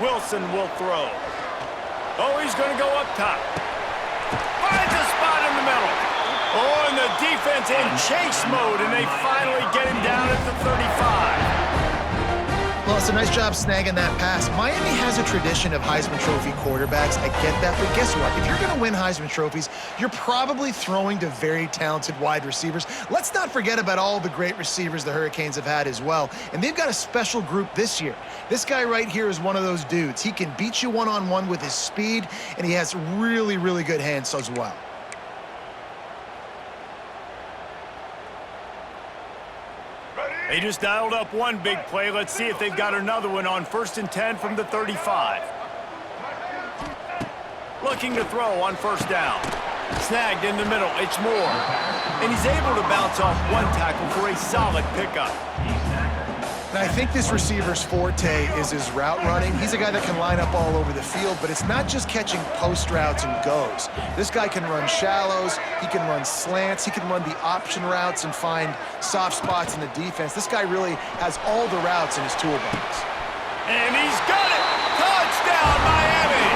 Wilson will throw. Oh, he's going to go up top. Finds a spot in the middle. Oh, and the defense in chase mode, and they finally get him down at the 35. Well, it's a nice job snagging that pass. Miami has a tradition of Heisman Trophy quarterbacks. I get that, but guess what? If you're going to win Heisman Trophies, you're probably throwing to very talented wide receivers. Let's not forget about all the great receivers the Hurricanes have had as well, and they've got a special group this year. This guy right here is one of those dudes. He can beat you one-on-one with his speed, and he has really, really good hands as well. They just dialed up one big play. Let's see if they've got another one on 1st and 10 from the 35. Looking to throw on 1st down. Snagged in the middle. It's Moore. And he's able to bounce off one tackle for a solid pickup. Now, I think this receiver's forte is his route running. He's a guy that can line up all over the field, but it's not just catching post routes and goes. This guy can run shallows, he can run slants, he can run the option routes and find soft spots in the defense. This guy really has all the routes in his toolbox. And he's got it! Touchdown, Miami!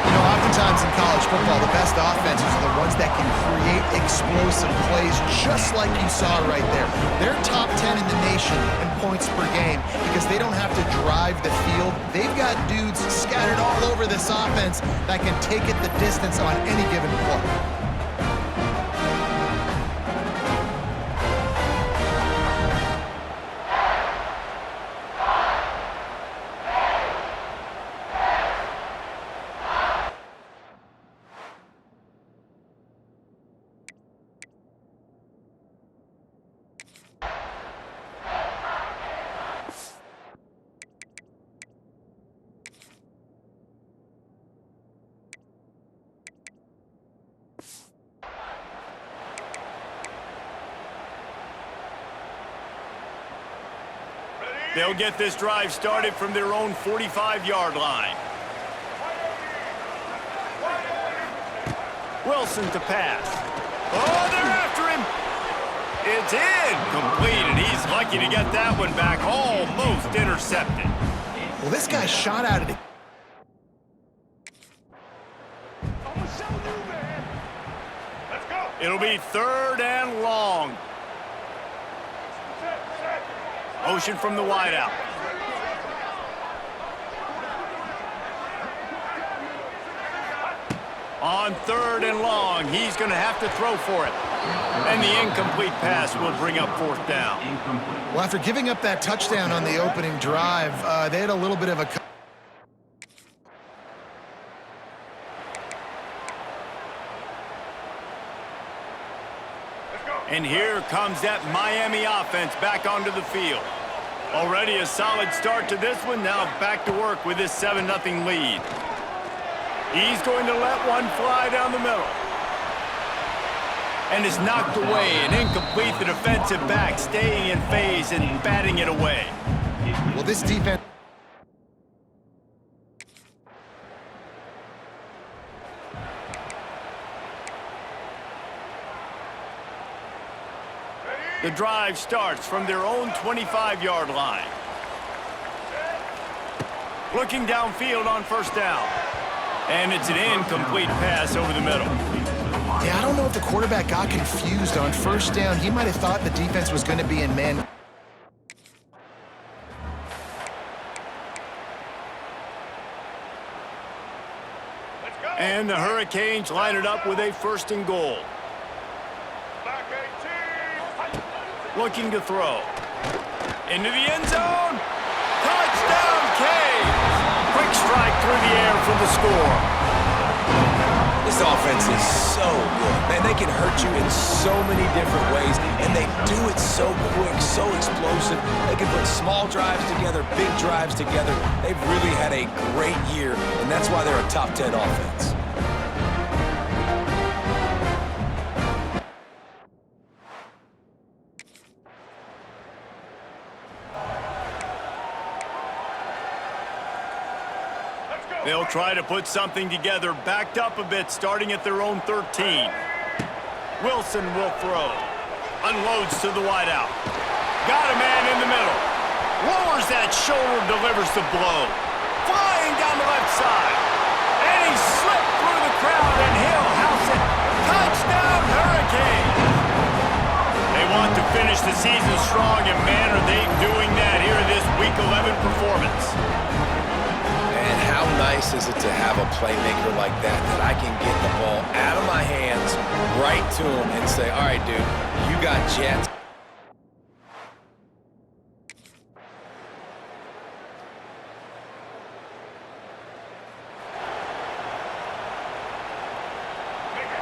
You know, oftentimes in college football, the best offenses are the ones that can create explosive plays just like you saw right there. They're top 10 in the nation in points per game because they don't have to drive the field. They've got dudes scattered all over this offense that can take it the distance on any given play. They'll get this drive started from their own 45-yard line. Wilson to pass. Oh, they're after him. It's incomplete, and he's lucky to get that one back. Almost intercepted. Well, this guy shot out of it. It'll be 3rd and long. Motion from the wideout. On 3rd and long, he's going to have to throw for it. And the incomplete pass will bring up 4th down. Well, after giving up that touchdown on the opening drive, they had a little bit of a... And here comes that Miami offense back onto the field. Already a solid start to this one. Now back to work with this 7-0 lead. He's going to let one fly down the middle. And is knocked away and incomplete. The defensive back staying in phase and batting it away. Well, this defense... The drive starts from their own 25-yard line. Looking downfield on 1st down. And it's an incomplete pass over the middle. Yeah, I don't know if the quarterback got confused on 1st down. He might have thought the defense was going to be in man. And the Hurricanes line it up with a 1st and goal. Looking to throw. Into the end zone. Touchdown, Canes! Quick strike through the air for the score. This offense is so good. Man, they can hurt you in so many different ways, and they do it so quick, so explosive. They can put small drives together, big drives together. They've really had a great year, and that's why they're a top 10 offense. They'll try to put something together, backed up a bit, starting at their own 13. Wilson will throw. Unloads to the wideout. Got a man in the middle. Lowers that shoulder, delivers the blow. Flying down the left side. And he slipped through the crowd, and he'll house it. Touchdown, Hurricanes! They want to finish the season strong, and man, are they doing that here in this Week 11 performance. And how nice is it to have a playmaker like that I can get the ball out of my hands right to him and say, all right, dude, you got jets.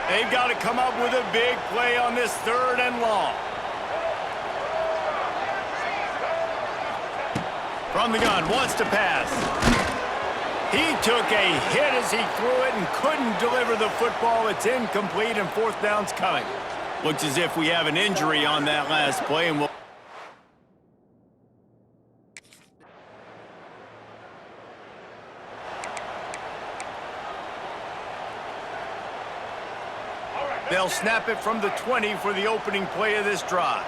They've got to come up with a big play on this 3rd and long. From the gun, wants to pass. He took a hit as he threw it and couldn't deliver the football. It's incomplete, and 4th down's coming. Looks as if we have an injury on that last play, and we'll... They'll snap it from the 20 for the opening play of this drive.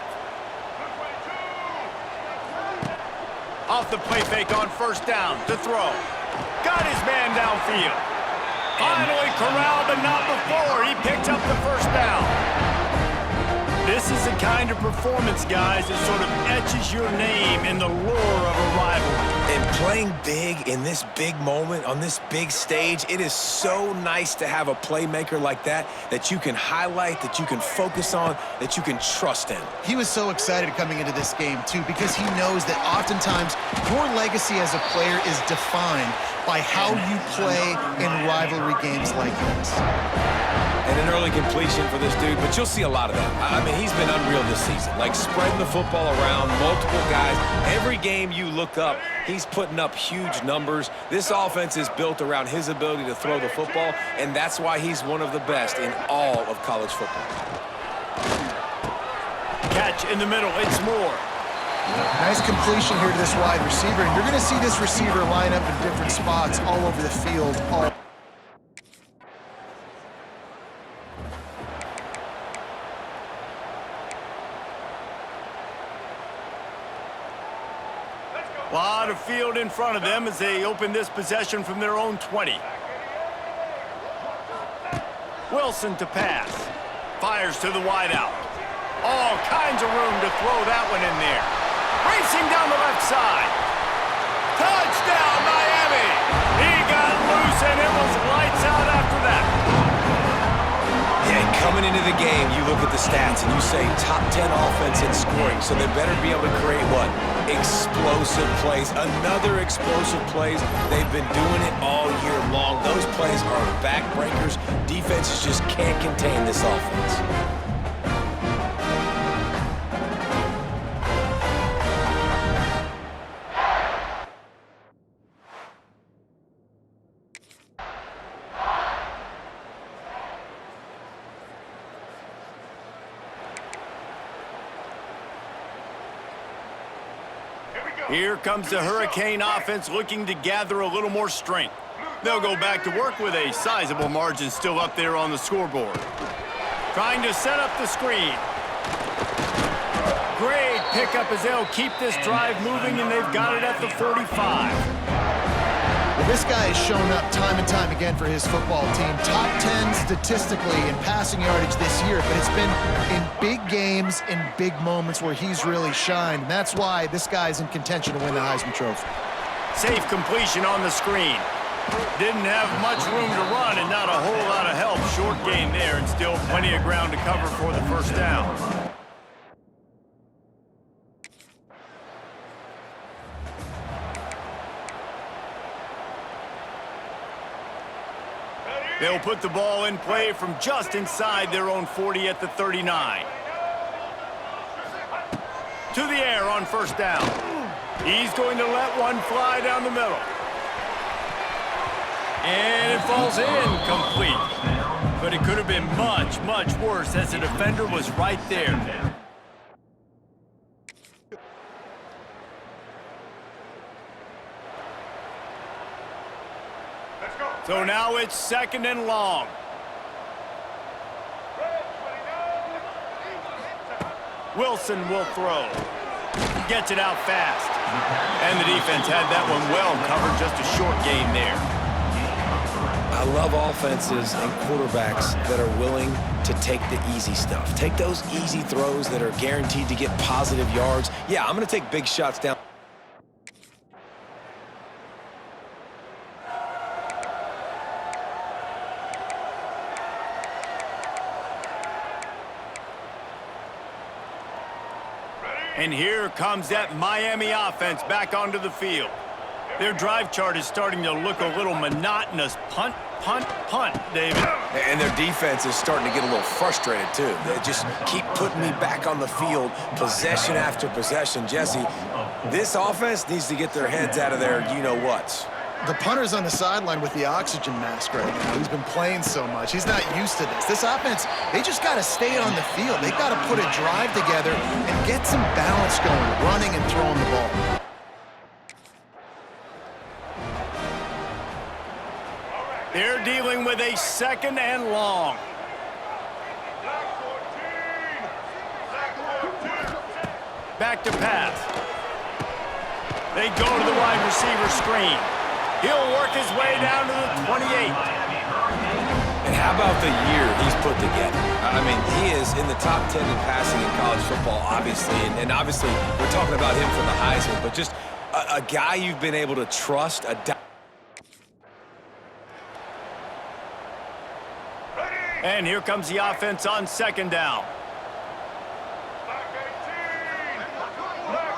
Off the play fake on 1st down to throw. Got his man downfield. Finally corralled, but not before. He picked up the 1st down. This is the kind of performance, guys, that sort of etches your name in the lore of a rivalry. And playing big in this big moment, on this big stage, it is so nice to have a playmaker like that you can highlight, that you can focus on, that you can trust in. He was so excited coming into this game, too, because he knows that oftentimes your legacy as a player is defined by how you play in rivalry games like this. And an early completion for this dude, but you'll see a lot of that. I mean, he's been unreal this season, like spreading the football around, multiple guys. Every game you look up, he's putting up huge numbers. This offense is built around his ability to throw the football, and that's why he's one of the best in all of college football. Catch in the middle, it's Moore. Nice completion here to this wide receiver, and you're going to see this receiver line up in different spots all over the field. A lot of field in front of them as they open this possession from their own 20. Wilson to pass. Fires to the wideout. All kinds of room to throw that one in there. Racing down the left side. Touchdown, Miami! He got loose, and it was lights out after that. Yeah, coming into the game, you look at the stats and you say top 10 offense in scoring, so they better be able to create what? Explosive plays. Another explosive plays. They've been doing it all year long. Those plays are backbreakers. Defenses just can't contain this offense. Here comes the Hurricane offense looking to gather a little more strength. They'll go back to work with a sizable margin still up there on the scoreboard. Trying to set up the screen. Great pickup as they'll keep this drive moving, and they've got it at the 45. Well, this guy has shown up time and time again for his football team. Top 10 statistically in passing yardage this year, but it's been in big games, in big moments where he's really shined. And that's why this guy's in contention to win the Heisman Trophy. Safe completion on the screen. Didn't have much room to run and not a whole lot of help. Short gain there and still plenty of ground to cover for the 1st down. They'll put the ball in play from just inside their own 40 at the 39. To the air on 1st down. He's going to let one fly down the middle. And it falls incomplete. But it could have been much, much worse as the defender was right there. So now it's 2nd and long. Wilson will throw. gets it out fast. And the defense had that one well covered, just a short gain there. I love offenses and quarterbacks that are willing to take the easy stuff. Take those easy throws that are guaranteed to get positive yards. Yeah, I'm going to take big shots down. And here comes that Miami offense back onto the field. Their drive chart is starting to look a little monotonous. Punt, punt, punt, David. And their defense is starting to get a little frustrated, too. They just keep putting me back on the field, possession after possession. Jesse, this offense needs to get their heads out of their you-know-whats. The punter's on the sideline with the oxygen mask right now. He's been playing so much. He's not used to this. This offense, they just got to stay on the field. They've got to put a drive together and get some balance going, running and throwing the ball. They're dealing with a 2nd and long. Back to pass. They go to the wide receiver screen. He'll work his way down to the 28. And how about the year he's put together? I mean, he is in the top 10 in passing in college football, obviously. And obviously, we're talking about him for the Heisman. But just a guy you've been able to trust, And here comes the offense on 2nd down.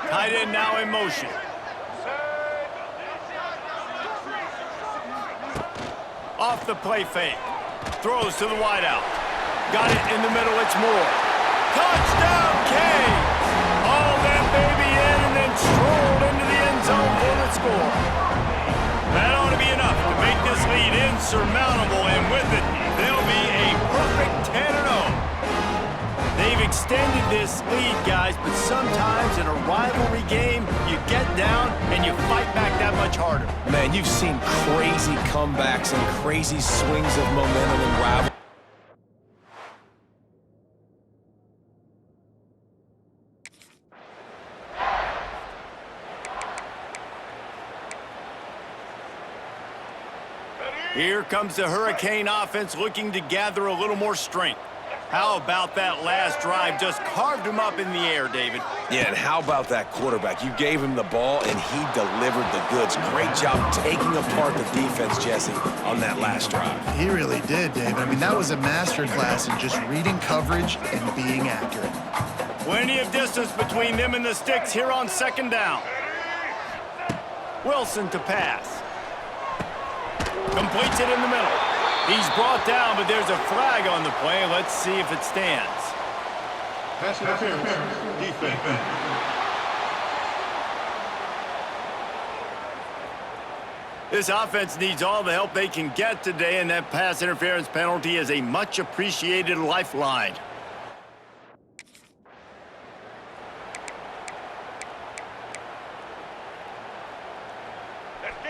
Tight end now in motion. Off the play fake. Throws to the wideout. Got it in the middle. It's Moore. Touchdown, Canes! Hauled that baby in and then strolled into the end zone for the score. That ought to be enough to make this lead insurmountable, and with it, they'll be a perfect 10-0. They've extended this lead, guys, but sometimes in a rivalry game, you get down and you fight back that much harder. Man, you've seen crazy comebacks and crazy swings of momentum in rivalry. Here comes the Hurricane offense looking to gather a little more strength. How about that last drive? Just carved him up in the air, David. Yeah, and how about that quarterback? You gave him the ball, and he delivered the goods. Great job taking apart the defense, Jesse, on that last drive. He really did, David. I mean, that was a masterclass in just reading coverage and being accurate. Plenty of distance between them and the sticks here on 2nd down. Wilson to pass. Completes it in the middle. He's brought down, but there's a flag on the play. Let's see if it stands. Pass interference. Defense. This offense needs all the help they can get today, and that pass interference penalty is a much-appreciated lifeline.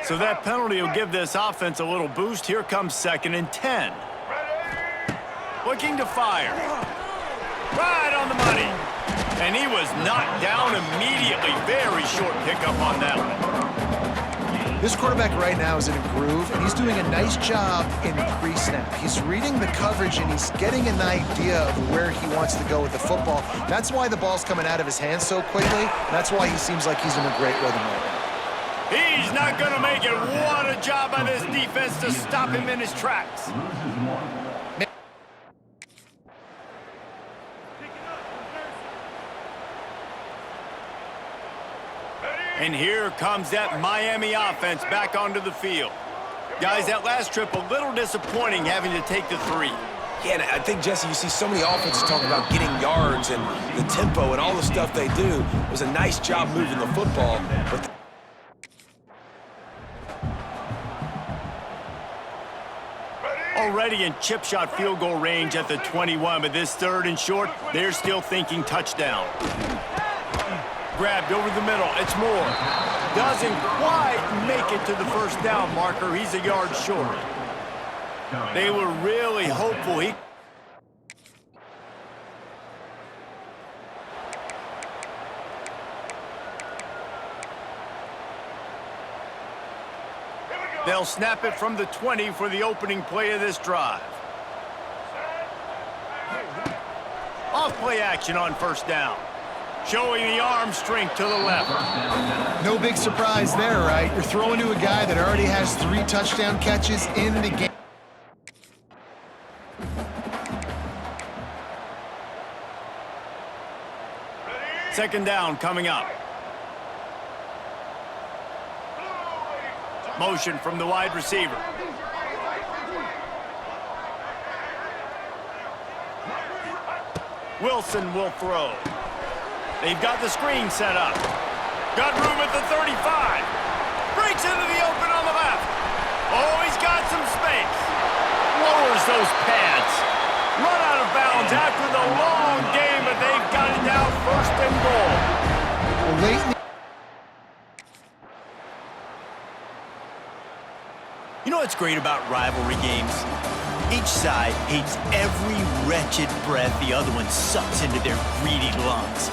So that penalty will give this offense a little boost. Here comes 2nd and 10. Looking to fire. Right on the money. And he was knocked down immediately. Very short pickup on that one. This quarterback right now is in a groove, and he's doing a nice job in pre-snap. He's reading the coverage, and he's getting an idea of where he wants to go with the football. That's why the ball's coming out of his hands so quickly. That's why he seems like he's in a great rhythm right now. He's not going to make it. What a job by this defense to stop him in his tracks. And here comes that Miami offense back onto the field. Guys, that last trip a little disappointing having to take the 3. Yeah, and I think, Jesse, you see so many offenses talking about getting yards and the tempo and all the stuff they do. It was a nice job moving the football, but already in chip shot field goal range at the 21, but this 3rd and short, they're still thinking touchdown. Grabbed over the middle, it's Moore. Doesn't quite make it to the 1st down marker. He's a yard short. They were really hopeful he... They'll snap it from the 20 for the opening play of this drive. Off play action on first down. Showing the arm strength to the left. No big surprise there, right? You're throwing to a guy that already has 3 touchdown catches in the game. Second down coming up. Motion from the wide receiver. Wilson will throw. They've got the screen set up. Got room at the 35. Breaks into the open on the left. Oh, he's got some space. Lowers those pads. Run out of bounds after the long game, but they've got it down first and goal. Well, late in the You know what's great about rivalry games? Each side hates every wretched breath the other one sucks into their greedy lungs.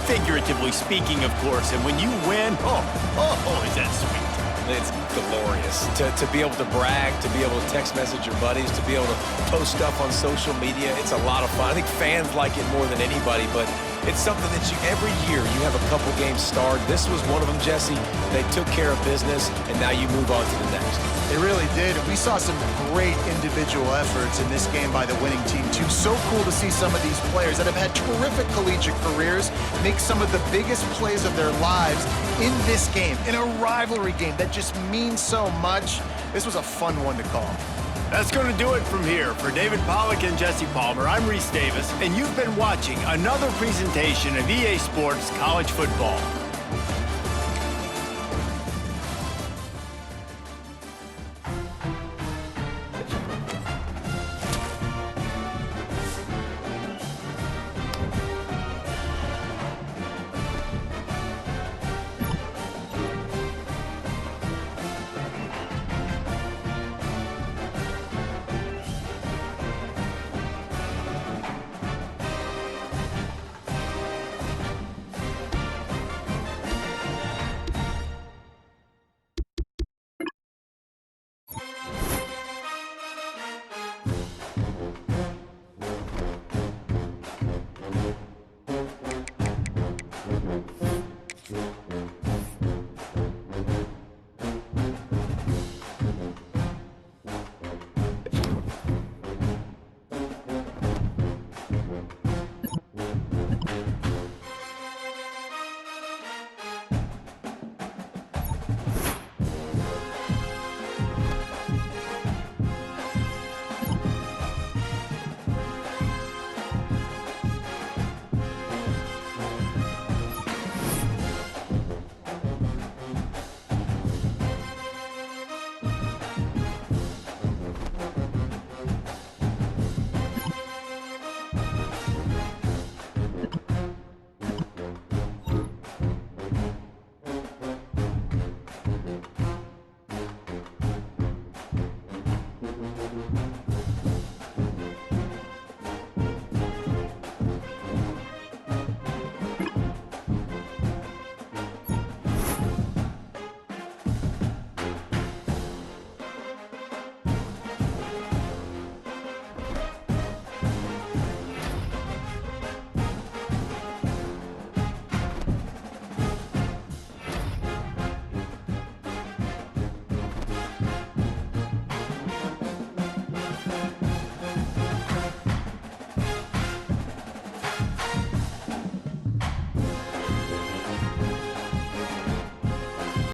Figuratively speaking, of course, and when you win, oh, is that sweet. It's glorious to be able to brag, to be able to text message your buddies, to be able to post stuff on social media. It's a lot of fun. I think fans like it more than anybody, but it's something that every year you have a couple games starred. This was one of them, Jesse. They took care of business, and now you move on to the next. They really did. We saw some great individual efforts in this game by the winning team, too. So cool to see some of these players that have had terrific collegiate careers make some of the biggest plays of their lives in this game, in a rivalry game that just means so much. This was a fun one to call. That's going to do it from here. For David Pollack and Jesse Palmer, I'm Reese Davis, and you've been watching another presentation of EA Sports College Football.